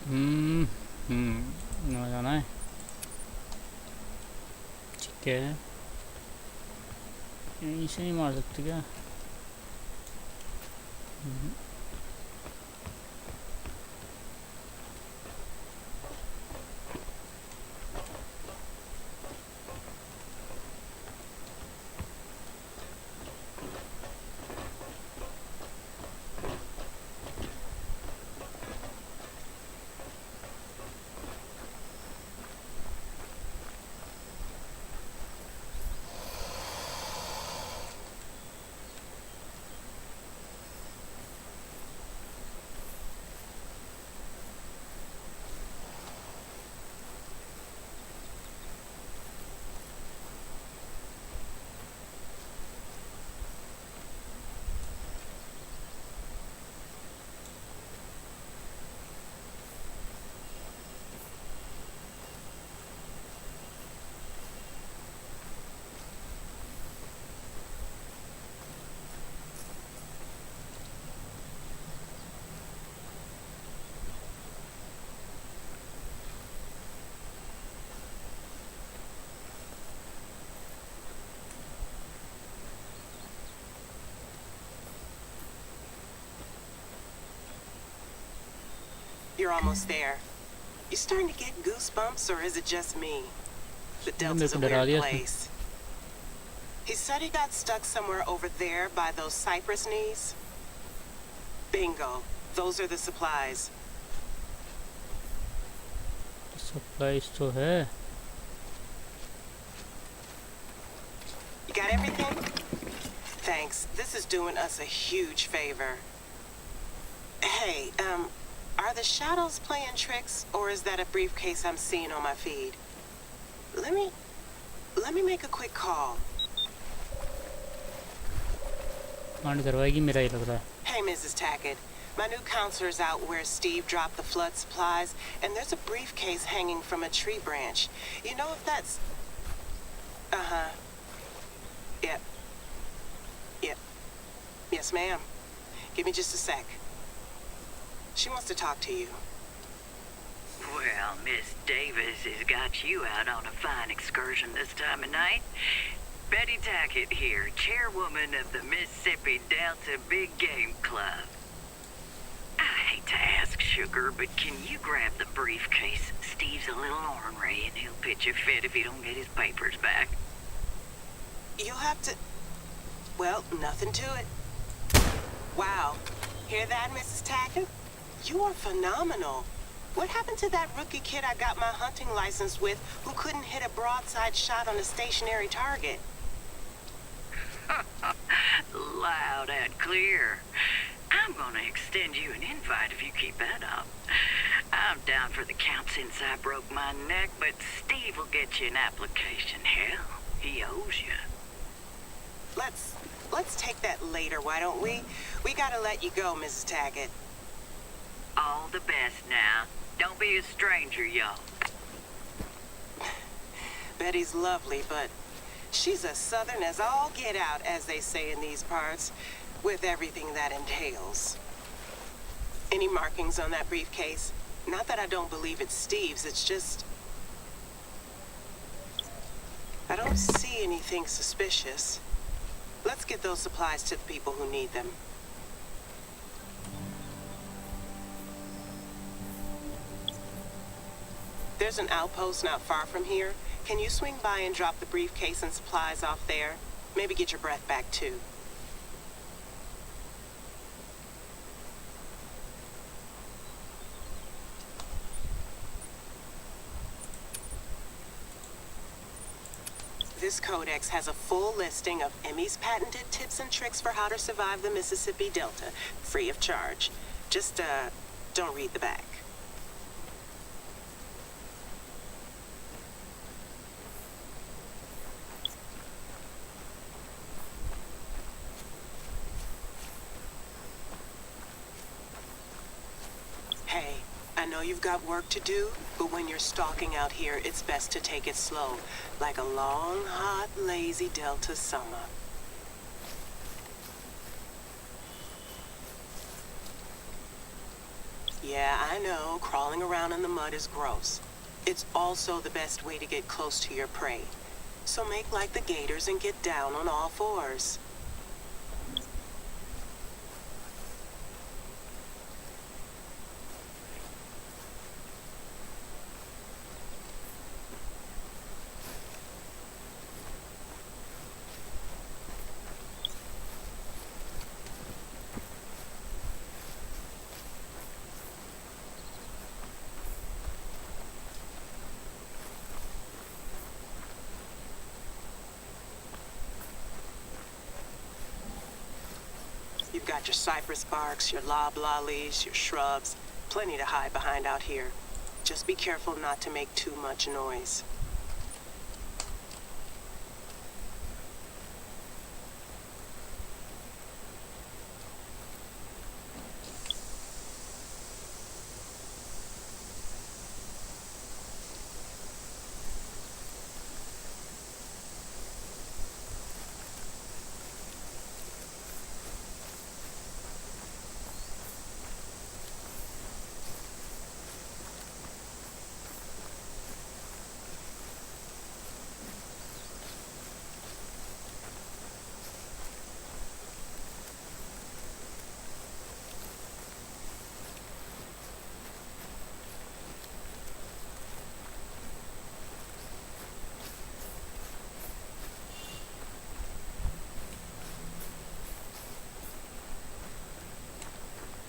हम्म। नया जाना है। ठीक है। यहीं से नहीं मार सकते क्या? You're almost there. You starting to get goosebumps, or is it just me? The मेरे Delta's को a डरा weird दिया इसने। place. He said he got stuck somewhere over there by those cypress knees. Bingo. Those are the supplies. Supplies तो है। You got everything? Thanks. This is doing us a huge favor. Hey, are the shadows playing tricks, or is that a briefcase I'm seeing on my feed? Let me make a quick call. कांड करवाएगी मेरा ही लग रहा है। Hey, Mrs. Tackett. My new counselor's out where Steve dropped the flood supplies, and there's a briefcase hanging from a tree branch. You know if that's... Uh-huh. Yep. Yep. Yes, ma'am. Give me just a sec. She wants to talk to you. Well, Miss Davis has got you out on a fine excursion this time of night. Betty Tackett here, chairwoman of the Mississippi Delta Big Game Club. I hate to ask, Sugar, but can you grab the briefcase? Steve's a little ornery, and he'll pitch a fit if he don't get his papers back. You'll have to... Well, nothing to it. Wow. Hear that, Mrs. Tackett? You are phenomenal. What happened to that rookie kid I got my hunting license with who couldn't hit a broadside shot on a stationary target? Loud and clear. I'm gonna extend you an invite if you keep that up. I'm down for the count since I broke my neck, but Steve will get you an application. Hell, he owes you. Let's take that later, why don't we? We gotta let you go, Mrs. Tackett. All the best now. Don't be a stranger, y'all. Betty's lovely, but she's as southern as all get out, as they say in these parts, with everything that entails. Any markings on that briefcase? Not that I don't believe it's Steve's, it's just... I don't see anything suspicious. Let's get those supplies to the people who need them. There's an outpost not far from here. Can you swing by and drop the briefcase and supplies off there? Maybe get your breath back, too. This codex has a full listing of Emmy's patented tips and tricks for how to survive the Mississippi Delta, free of charge. Just, don't read the back. Hey, I know you've got work to do, but when you're stalking out here, it's best to take it slow, like a long, hot, lazy Delta summer. Yeah, I know, crawling around in the mud is gross. It's also the best way to get close to your prey. So make like the gators and get down on all fours. You've got your cypress barks, your loblollies, your shrubs. Plenty to hide behind out here. Just be careful not to make too much noise.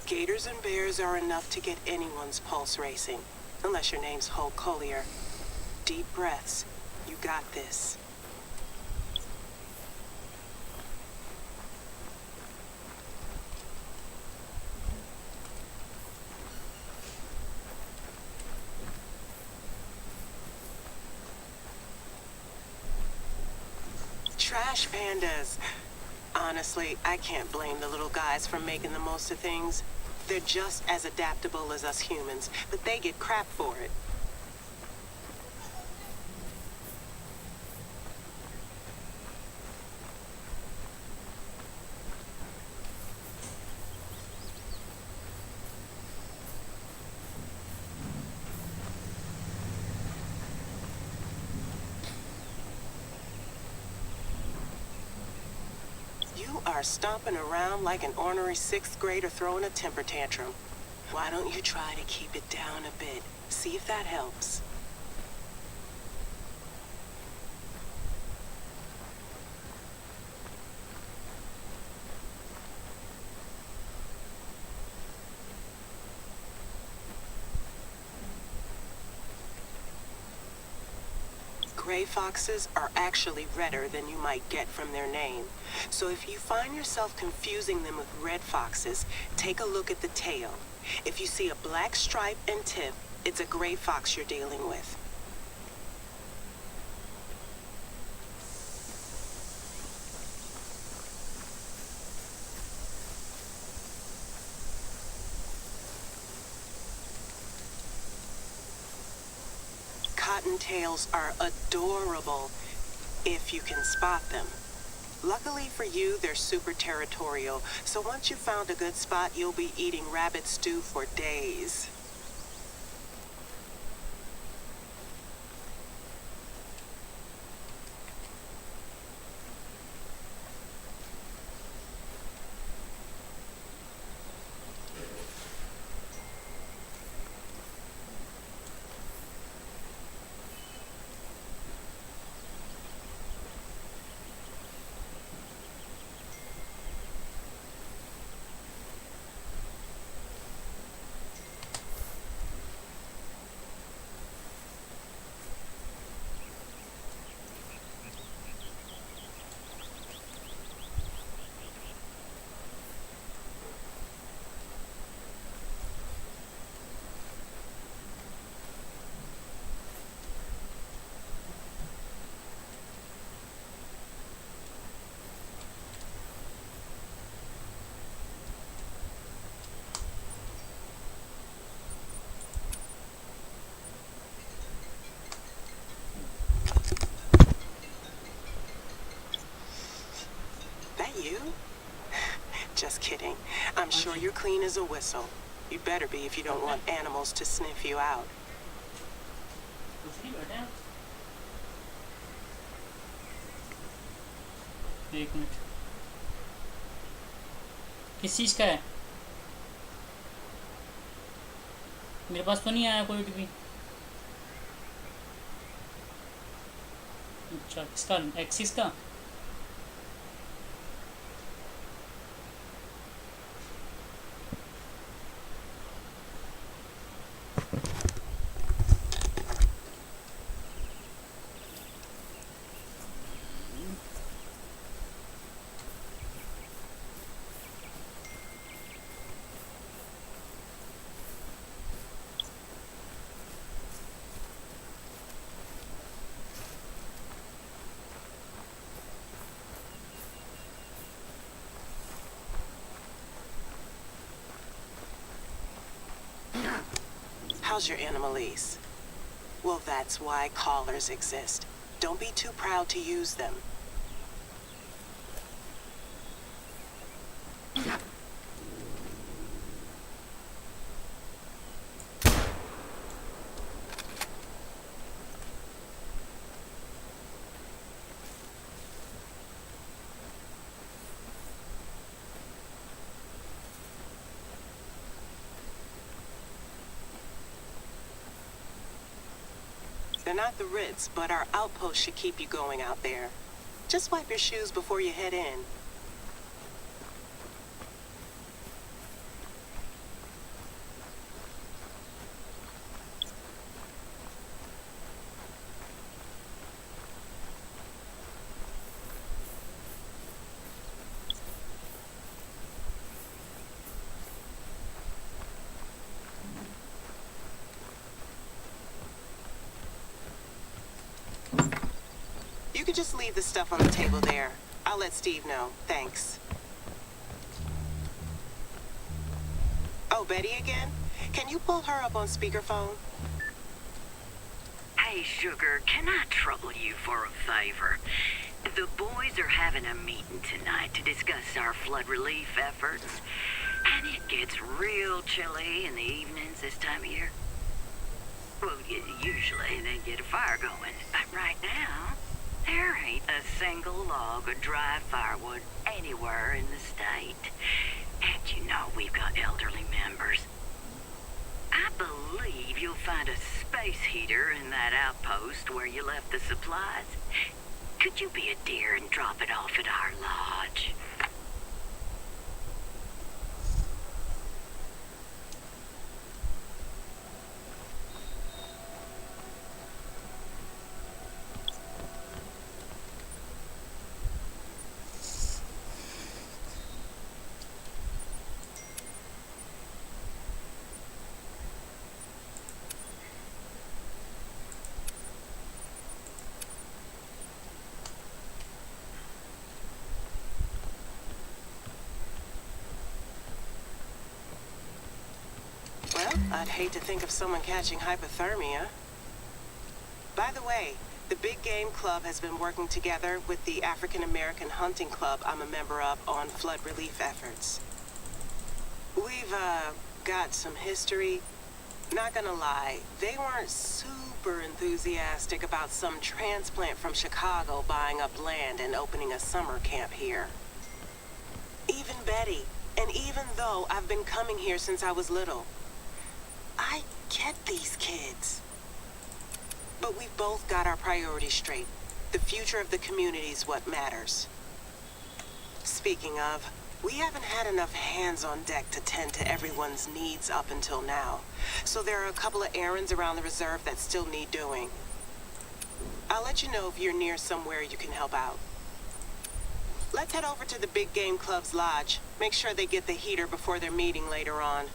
Gators and bears are enough to get anyone's pulse racing, unless your name's Hulk Collier. Deep breaths. You got this. Trash pandas. Honestly, I can't blame the little guys for making the most of things. They're just as adaptable as us humans, but they get crap for it. You are stomping around like an ornery sixth grader throwing a temper tantrum. Why don't you try to keep it down a bit? See if that helps. Gray foxes are actually redder than you might get from their name. So if you find yourself confusing them with red foxes, take a look at the tail. If you see a black stripe and tip, it's a gray fox you're dealing with. Cottontails are adorable if you can spot them. Luckily for you, they're super territorial, so once you've found a good spot, you'll be eating rabbit stew for days. That you? Just kidding. I'm sure you're clean as a whistle. You better be if you don't want animals to sniff you out. कुछ नहीं बैठे हैं। एक minute, किस चीज़ का है? मेरे पास तो नहीं आया कोई भी। अच्छा, किसका? एक्सिस का। How's your animalese? Well, that's why collars exist. Don't be too proud to use them. They're not the Ritz, but our outpost should keep you going out there. Just wipe your shoes before you head in. You can just leave the stuff on the table there. I'll let Steve know. Thanks. Oh, Betty again? Can you pull her up on speakerphone? Hey, Sugar, can I trouble you for a favor? The boys are having a meeting tonight to discuss our flood relief efforts, and it gets real chilly in the evenings this time of year. Well, usually they get a fire going, but right now, there ain't a single log of dry firewood anywhere in the state. And you know we've got elderly members. I believe you'll find a space heater in that outpost where you left the supplies. Could you be a dear and drop it off at our lodge? Well, I'd hate to think of someone catching hypothermia. By the way, the Big Game Club has been working together with the African American Hunting Club I'm a member of on flood relief efforts. We've, got some history. Not gonna lie, they weren't super enthusiastic about some transplant from Chicago buying up land and opening a summer camp here. Even Betty, and even though I've been coming here since I was little, I get these kids. But we've both got our priorities straight. The future of the community's what matters. Speaking of, we haven't had enough hands on deck to tend to everyone's needs up until now. So there are a couple of errands around the reserve that still need doing. I'll let you know if you're near somewhere you can help out. Let's head over to the Big Game Club's lodge. Make sure they get the heater before their meeting later on.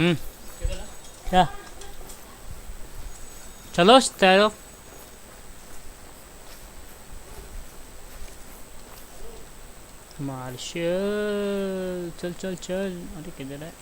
क्या चलो तैरो martial चल चल चल अरे किधर है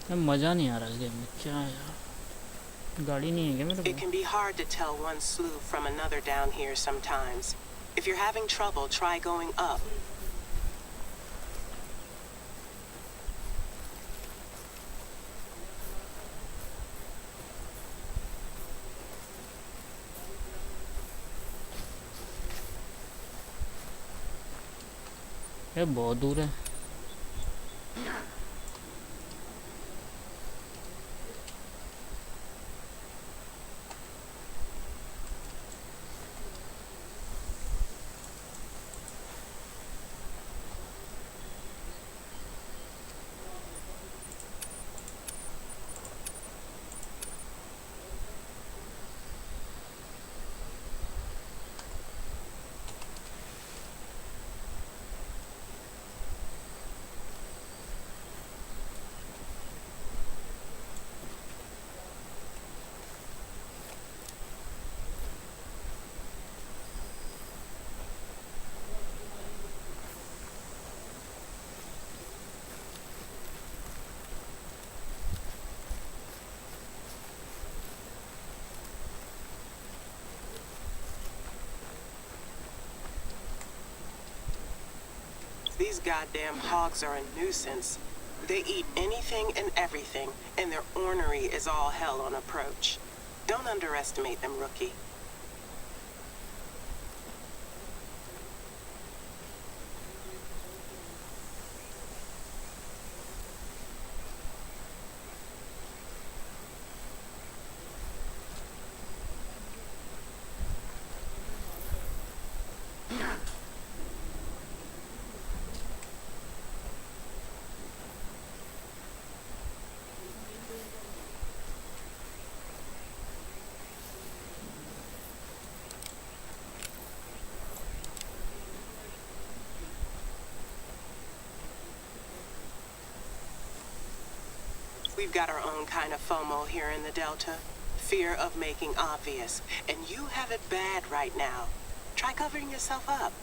मज़ा नहीं आ रहा इस गेम में क्या यार गाड़ी नहीं है क्या मेरे It को can be hard to tell one slough from another down here sometimes. If you're having trouble, try going up. ये बहुत दूर है These goddamn hogs are a nuisance. They eat anything and everything, and their ornery is all hell on approach. Don't underestimate them, rookie. We've got our own kind of FOMO here in the Delta. Fear of making obvious. And you have it bad right now. Try covering yourself up.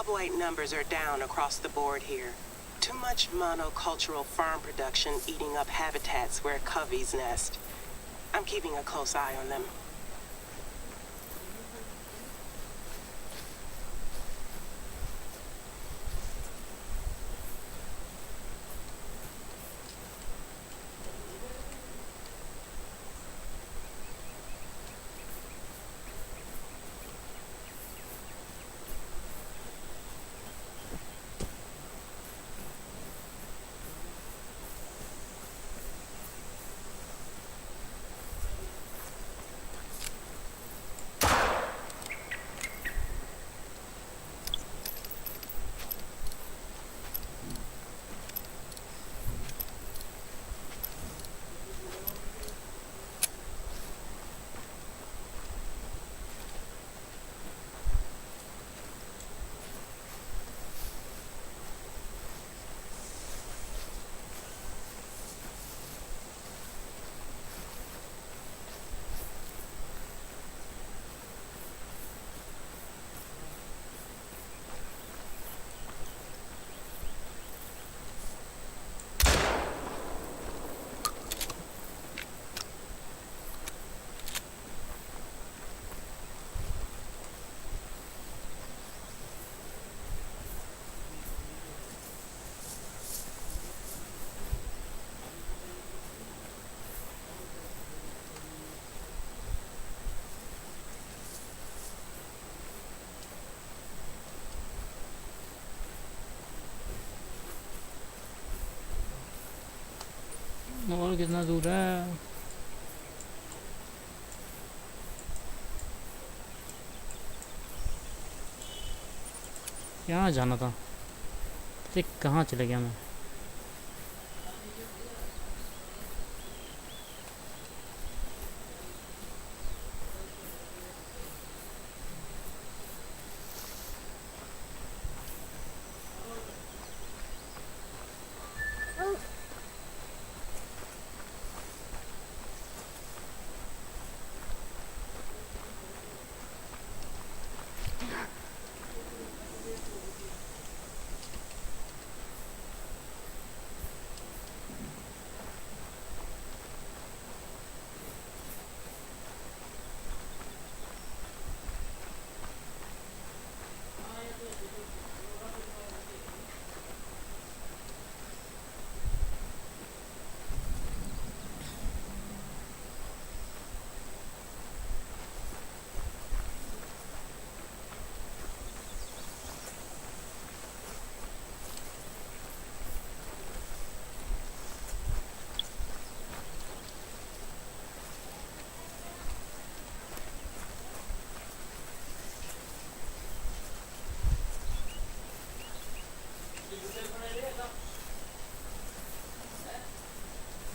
bobwhite numbers are down across the board here. Too much monocultural farm production eating up habitats where coveys nest. I'm keeping a close eye on them. और कितना दूर है? यहाँ जाना था। देख कहाँ चले गया मैं।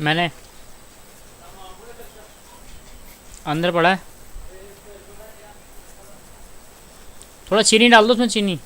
मैंने अंदर पड़ा है। थोड़ा चीनी डाल दो उसमें, चीनी।